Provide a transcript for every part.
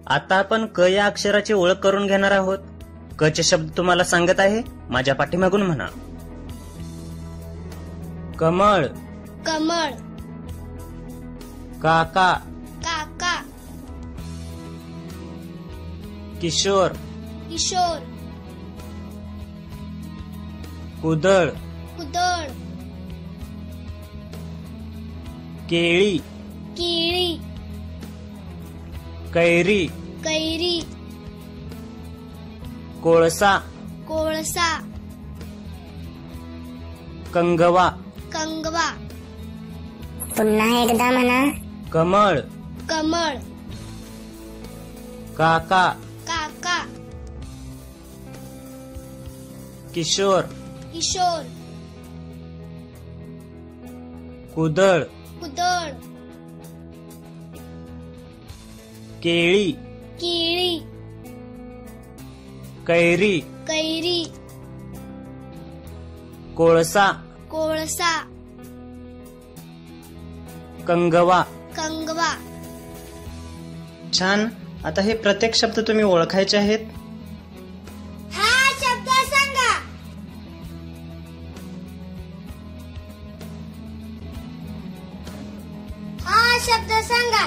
आता आपण क या अक्षराची ओळख करून घेणार आहोत. क चे शब्द तुम्हाला सांगत आहे, माझ्या पाठीमागून म्हणा. कमळ, कमळ, काका, काका, किशोर, किशोर, कुदळ, कुदळ, केळी, केळी, कैरी, कैरी, कोळसा, कोळसा, कंगवा. कंगवा. पुन्हा एकदा म्हणा. कमळ, कमळ, काका, काका, किशोर, किशोर, कुदळ, कुदळ, केळी, केळी, कैरी, कैरी, कोळसा, कोळसा, कंगवा. कंगवा. छान. आता हे प्रत्येक शब्द तुम्ही ओळखायचे आहेत. हा शब्द सांगा. हा शब्द सांगा.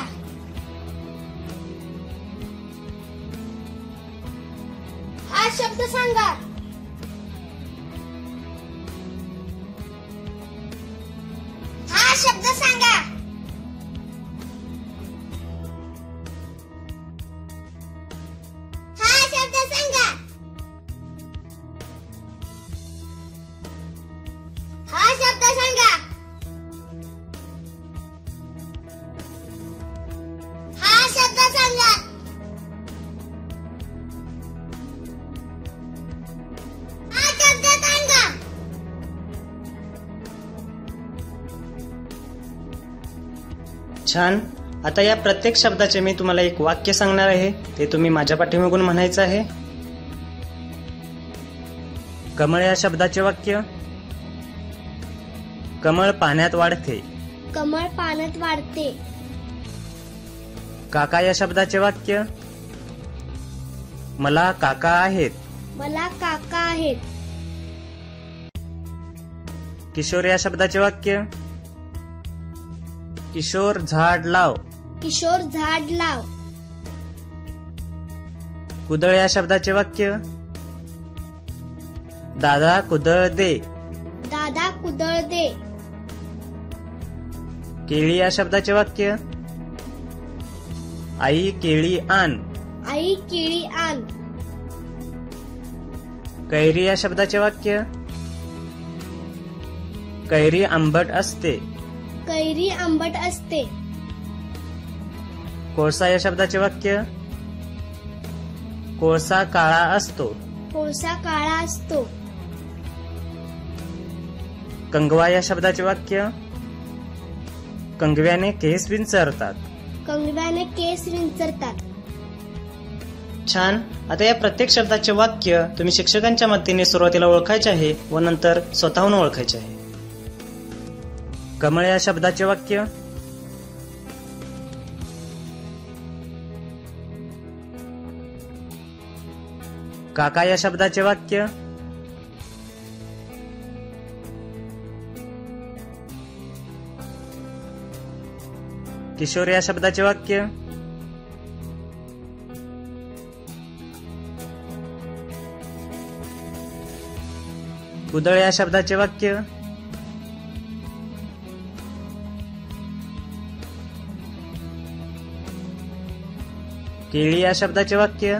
हा शब्द सांगा. हा शब्द सांगा. हा शब्द सांगा. हा शब्द सांगा. हा शब्द सांगा. हा शब्द सांगा. छान. आता या प्रत्येक शब्दाचे मी तुम्हाला एक वाक्य सांगणार आहे, ते तुम्ही माझ्या पाठीमागून म्हणायचं आहे. कमळ या शब्दाचे वाक्य. कमळ पाण्यात वाढते. कमळ पाण्यात वाढते. काका या शब्दाचे वाक्य. मला काका आहेत. मला काका आहेत. किशोर या शब्दाचे वाक्य. किशोर झाड लाव. किशोर झाड लाव. कुदळ या शब्दाचे वाक्य. दादा कुदळ दे. दादा कुदळ दे. केळी या शब्दाचे वाक्य. आई केळी आण. आई केळी आण. कैरी या शब्दाचे वाक्य. कैरी आंबट असते. कैरी आंबट असते. कोळसा या शब्दाचे वाक्य. कोळसा काळा असतो. कोळसा काळा असतो. कंगवा या शब्दाचे वाक्य. कंगव्याने केस विंचरतात. कंगव्याने केस विंचरतात. छान. आता या प्रत्येक शब्दाचे वाक्य तुम्ही शिक्षकांच्या मदतीने सुरुवातीला ओळखायचे आहे व नंतर स्वतःहून ओळखायचे आहे. कमळ या शब्दाचे वाक्य. काका या शब्दाचे वाक्य. किशोर या शब्दाचे वाक्य. कुदळ या शब्दाचे वाक्य. केळी या शब्दाचे वाक्य.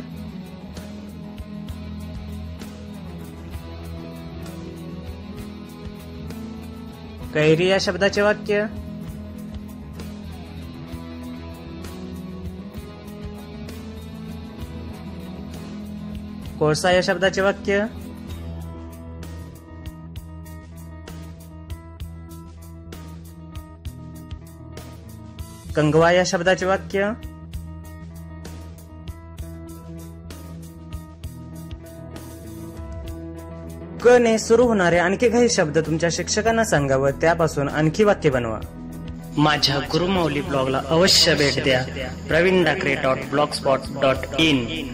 कैरी या शब्दाचे वाक्य. कोळसा या शब्दाचे वाक्य. कंगवा या शब्दाचे वाक्य. क ने सुरू होणारे आणखी काही शब्द तुमच्या शिक्षकांना सांगावं, त्यापासून आणखी वाक्य बनवा. माझ्या गुरुमौली ब्लॉगला अवश्य भेट द्या. प्रवीण डाकरे .blogspot.in